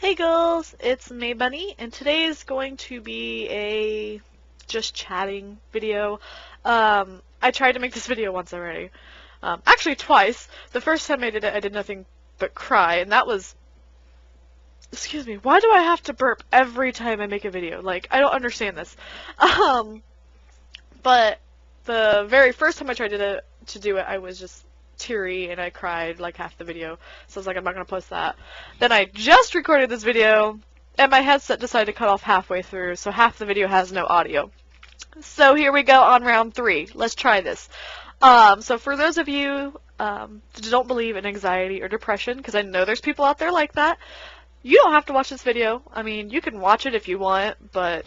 Hey girls, it's MaeBunneh, and today is going to be a just chatting video. I tried to make this video once already. Actually twice. The first time I did it, I did nothing but cry, and that was... Excuse me, why do I have to burp every time I make a video? Like, I don't understand this. But the very first time I tried to do it, I was just teary and I cried like half the video, so I was like, I'm not gonna post that. Then I just recorded this video and my headset decided to cut off halfway through, so half the video has no audio. So here we go on round 3. Let's try this. So for those of you that don't believe in anxiety or depression, because I know there's people out there like that, you don't have to watch this video. I mean, you can watch it if you want, but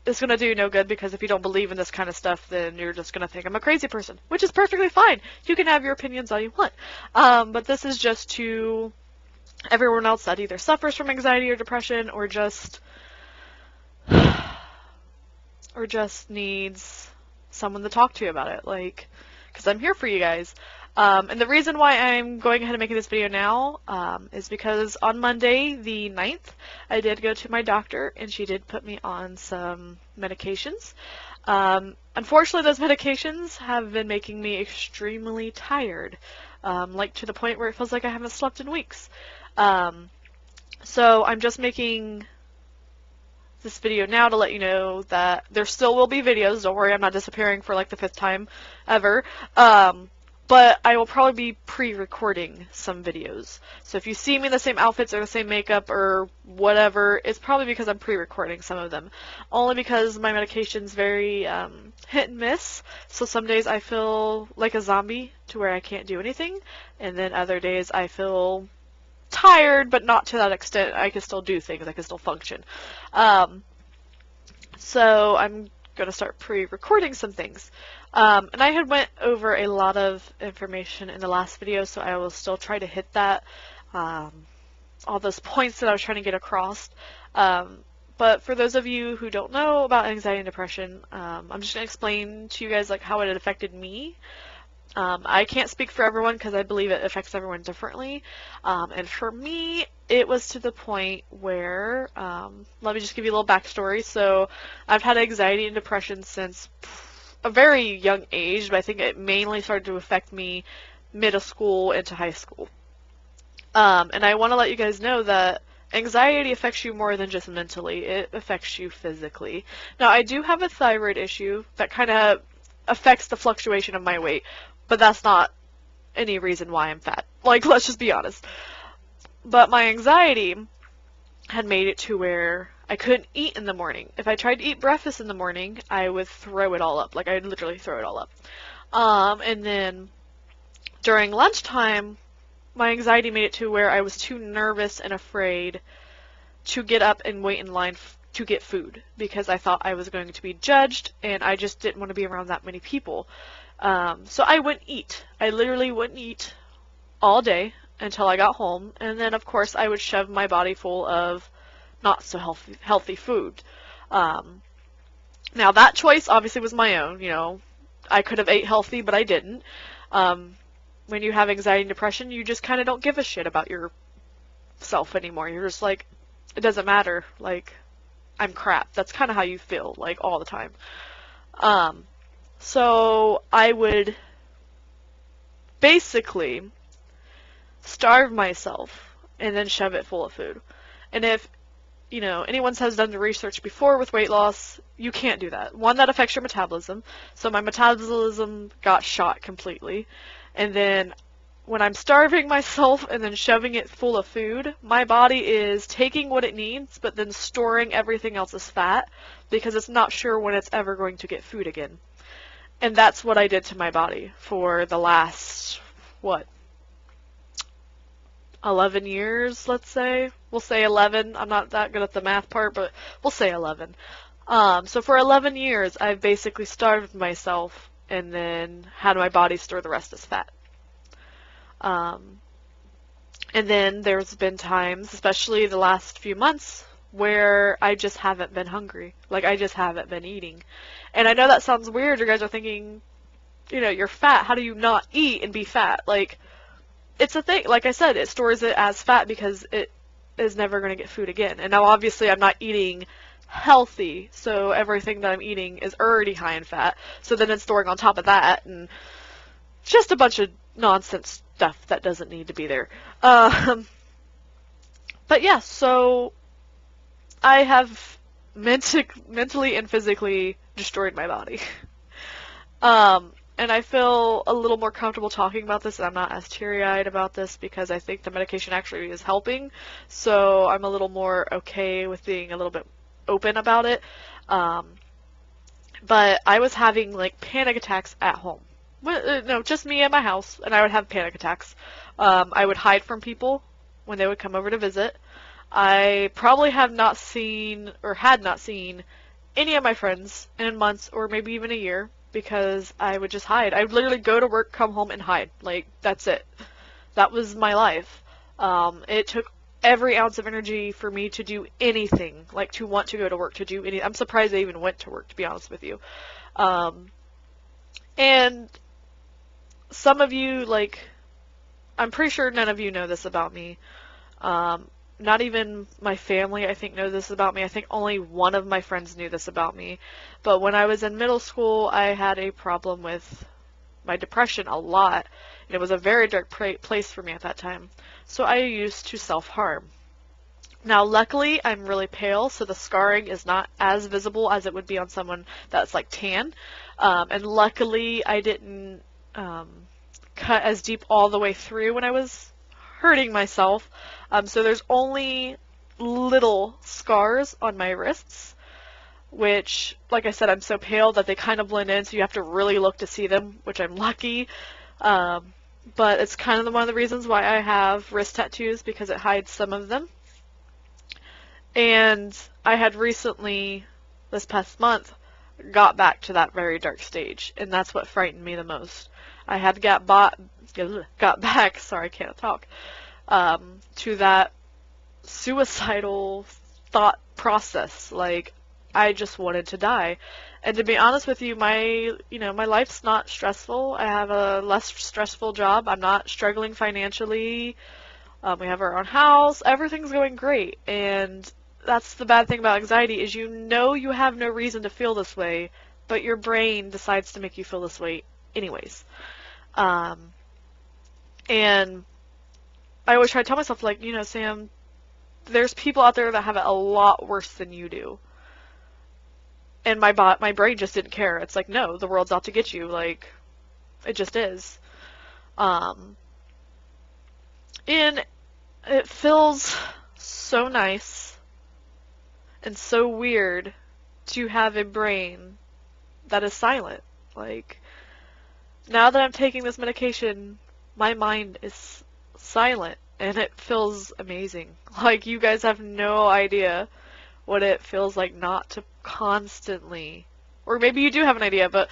it's going to do you no good, because if you don't believe in this kind of stuff, then you're just going to think I'm a crazy person, which is perfectly fine. You can have your opinions all you want. But this is just to everyone else that either suffers from anxiety or depression, or just needs someone to talk to about it, like, because I'm here for you guys. And the reason why I'm going ahead and making this video now is because on Monday, the 9th, I did go to my doctor, and she did put me on some medications. Unfortunately, those medications have been making me extremely tired, like to the point where it feels like I haven't slept in weeks. So I'm just making this video now to let you know that there still will be videos. Don't worry, I'm not disappearing for like the 5th time ever. But I will probably be pre-recording some videos. So if you see me in the same outfits or the same makeup or whatever, it's probably because I'm pre-recording some of them. Only because my medication's very hit and miss. So some days I feel like a zombie to where I can't do anything. And then other days I feel tired, but not to that extent. I can still do things. I can still function. So I'm going to start pre-recording some things. And I had went over a lot of information in the last video, so I will still try to hit that, all those points that I was trying to get across. But for those of you who don't know about anxiety and depression, I'm just going to explain to you guys like how it had affected me. I can't speak for everyone because I believe it affects everyone differently. And for me, it was to the point where, let me just give you a little backstory. So I've had anxiety and depression since a very young age, but I think it mainly started to affect me middle school into high school. And I want to let you guys know that anxiety affects you more than just mentally. It affects you physically. Now, I do have a thyroid issue that kind of affects the fluctuation of my weight, but that's not any reason why I'm fat. Like, let's just be honest. But my anxiety had made it to where I couldn't eat in the morning. If I tried to eat breakfast in the morning, I would throw it all up. Like, I'd literally throw it all up. And then during lunchtime, my anxiety made it to where I was too nervous and afraid to get up and wait in line to get food, because I thought I was going to be judged, and I just didn't want to be around that many people. So I wouldn't eat. I literally wouldn't eat all day until I got home, and then of course I would shove my body full of not so healthy food. Now that choice obviously was my own, you know. I could have ate healthy, but I didn't. When you have anxiety and depression, you just kind of don't give a shit about yourself anymore. You're just like, it doesn't matter, like, I'm crap. That's kind of how you feel, like, all the time. So I would basically starve myself and then shove it full of food. And if, you know, anyone has done the research before with weight loss, you can't do that. One, that affects your metabolism. So my metabolism got shot completely. And then when I'm starving myself and then shoving it full of food, my body is taking what it needs, but then storing everything else as fat, because it's not sure when it's ever going to get food again. And that's what I did to my body for the last, what, 11 years, let's say. We'll say 11. I'm not that good at the math part, but we'll say 11. So for 11 years, I've basically starved myself and then had my body store the rest as fat. And then there's been times, especially the last few months, where I just haven't been hungry. Like, I just haven't been eating. And I know that sounds weird. You guys are thinking, you know, you're fat. How do you not eat and be fat? Like, it's a thing. Like I said, it stores it as fat because it is never going to get food again. And now obviously I'm not eating healthy, so everything that I'm eating is already high in fat. So then it's storing on top of that, and just a bunch of nonsense stuff that doesn't need to be there. But yeah, so I have mentally and physically destroyed my body. And I feel a little more comfortable talking about this, and I'm not as teary-eyed about this because I think the medication actually is helping. So I'm a little more okay with being a little bit open about it. But I was having like panic attacks at home. No, just me at my house, and I would have panic attacks. I would hide from people when they would come over to visit. I probably have not seen, or had not seen, any of my friends in months or maybe even a year because I would just hide. I would literally go to work, come home, and hide. Like, that's it. That was my life. It took every ounce of energy for me to do anything, like to want to go to work, to do anything. I'm surprised I even went to work, to be honest with you. And some of you, like, I'm pretty sure none of you know this about me. Not even my family, I think, knows this about me. I think only one of my friends knew this about me. But when I was in middle school, I had a problem with my depression a lot. And it was a very dark place for me at that time. So I used to self-harm. Now, luckily, I'm really pale, so the scarring is not as visible as it would be on someone that's, like, tan. And luckily, I didn't cut as deep all the way through when I was hurting myself. So there's only little scars on my wrists, which, like I said, I'm so pale that they kind of blend in, so you have to really look to see them, which I'm lucky. But it's kind of one of the reasons why I have wrist tattoos, because it hides some of them. And I had recently, this past month, got back to that very dark stage, and that's what frightened me the most. I had got back, sorry, I can't talk, to that suicidal thought process. Like, I just wanted to die. And to be honest with you, my life's not stressful. I have a less stressful job. I'm not struggling financially. We have our own house. Everything's going great. And that's the bad thing about anxiety, is you know you have no reason to feel this way, but your brain decides to make you feel this way anyways. And I always try to tell myself, like, Sam, there's people out there that have it a lot worse than you do. And my brain just didn't care. It's like, no, the world's out to get you. Like, it just is. And it feels so nice and so weird to have a brain that is silent. Like, now that I'm taking this medication, my mind is silent, and it feels amazing. Like, you guys have no idea what it feels like not to constantly, or maybe you do have an idea, but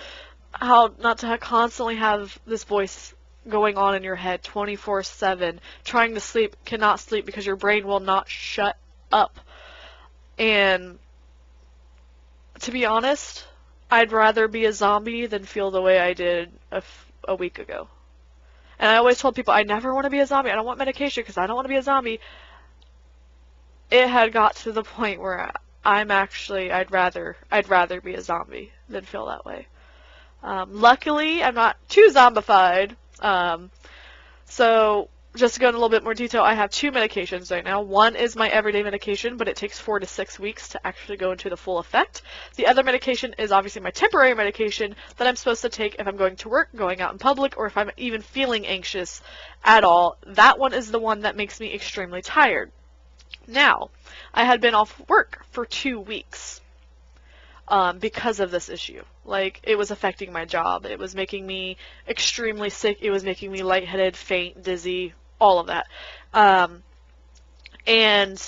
how not to constantly have this voice going on in your head 24/7, trying to sleep, cannot sleep because your brain will not shut up. And to be honest, I'd rather be a zombie than feel the way I did a week ago. And I always told people, I never want to be a zombie. I don't want medication because I don't want to be a zombie. It had got to the point where I'd rather be a zombie than feel that way. Luckily, I'm not too zombified. So just to go in a little bit more detail, I have 2 medications right now. One is my everyday medication, but it takes 4 to 6 weeks to actually go into the full effect. The other medication is obviously my temporary medication that I'm supposed to take if I'm going to work, going out in public, or if I'm even feeling anxious at all. That one is the one that makes me extremely tired. Now, I had been off work for 2 weeks because of this issue. Like, it was affecting my job. It was making me extremely sick. It was making me lightheaded, faint, dizzy, all of that. And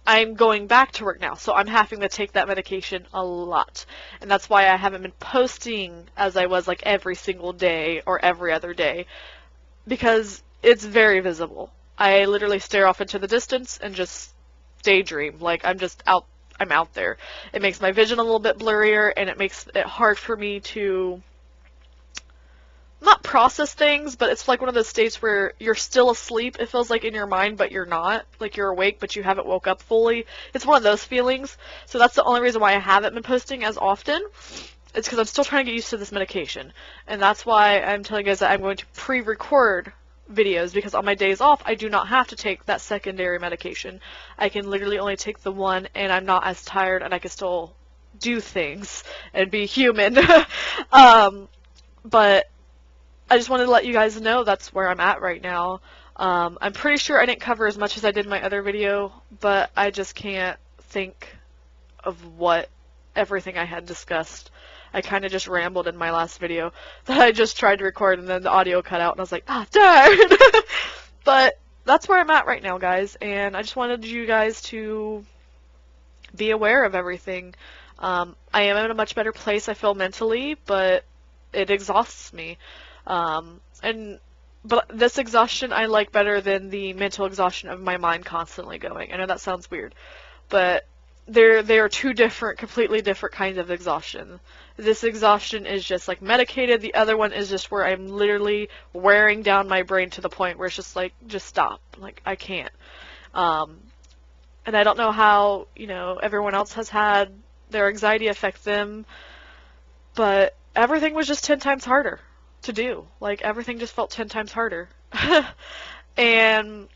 I'm going back to work now, so I'm having to take that medication a lot. And that's why I haven't been posting as I was like every single day or every other day, because it's very visible. I literally stare off into the distance and just daydream. Like, I'm out there. It makes my vision a little bit blurrier, and it makes it hard for me to not process things, but it's like one of those states where you're still asleep, it feels like, in your mind, but you're not. Like you're awake, but you haven't woke up fully. It's one of those feelings. So that's the only reason why I haven't been posting as often. It's because I'm still trying to get used to this medication. And that's why I'm telling you guys that I'm going to pre-record videos, because on my days off, I do not have to take that secondary medication. I can literally only take the one, and I'm not as tired, and I can still do things and be human. But I just wanted to let you guys know that's where I'm at right now. I'm pretty sure I didn't cover as much as I did in my other video, but I just can't think of what everything I had discussed. I kind of just rambled in my last video that I just tried to record, and then the audio cut out, and I was like, ah, darn! But that's where I'm at right now, guys, and I just wanted you guys to be aware of everything. I am in a much better place, I feel, mentally, but it exhausts me. But this exhaustion I like better than the mental exhaustion of my mind constantly going. I know that sounds weird, but they are two completely different kinds of exhaustion. This exhaustion is just like medicated. The other one is just where I'm literally wearing down my brain to the point where it's just like, just stop. Like, I can't. And I don't know how, everyone else has had their anxiety affect them, but everything was just 10 times harder to do. Like, everything just felt 10 times harder. And,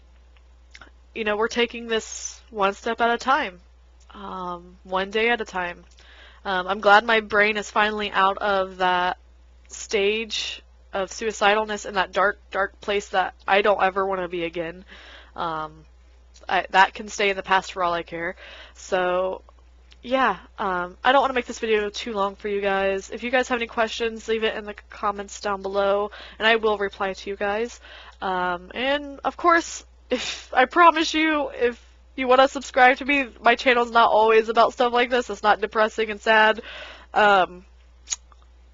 we're taking this one step at a time. One day at a time. I'm glad my brain is finally out of that stage of suicidalness and that dark, dark place that I don't ever want to be again. That can stay in the past for all I care. So, yeah, I don't want to make this video too long for you guys. If you guys have any questions, leave it in the comments down below, and I will reply to you guys. And, of course, I promise you, if you want to subscribe to me, my channel's not always about stuff like this. It's not depressing and sad. But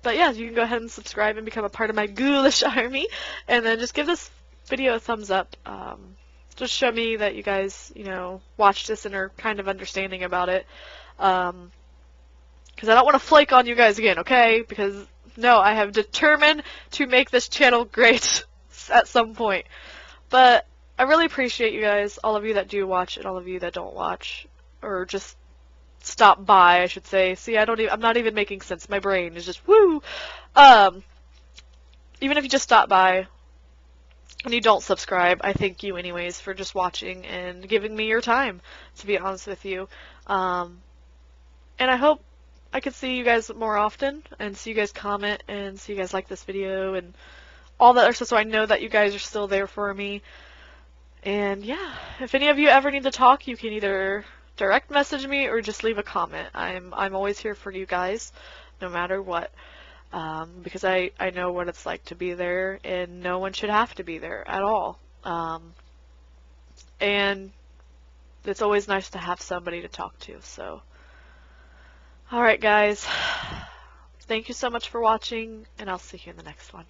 yeah, you can go ahead and subscribe and become a part of my ghoulish army. And then just give this video a thumbs up. Just show me that you guys, watched this and are kind of understanding about it. Because I don't want to flake on you guys again, okay? Because, no, I have determined to make this channel great at some point. But I really appreciate you guys, all of you that do watch and all of you that don't watch, or just stop by, I should say. See, I'm not even making sense. My brain is just woo. Even if you just stop by and you don't subscribe, I thank you anyways for just watching and giving me your time, to be honest with you. And I hope I can see you guys more often and see you guys comment and see you guys like this video and all that other stuff, so I know that you guys are still there for me. And yeah, if any of you ever need to talk, you can either direct message me or just leave a comment. I'm always here for you guys, no matter what, because I know what it's like to be there, and no one should have to be there at all. And it's always nice to have somebody to talk to. So, alright guys, thank you so much for watching, and I'll see you in the next one.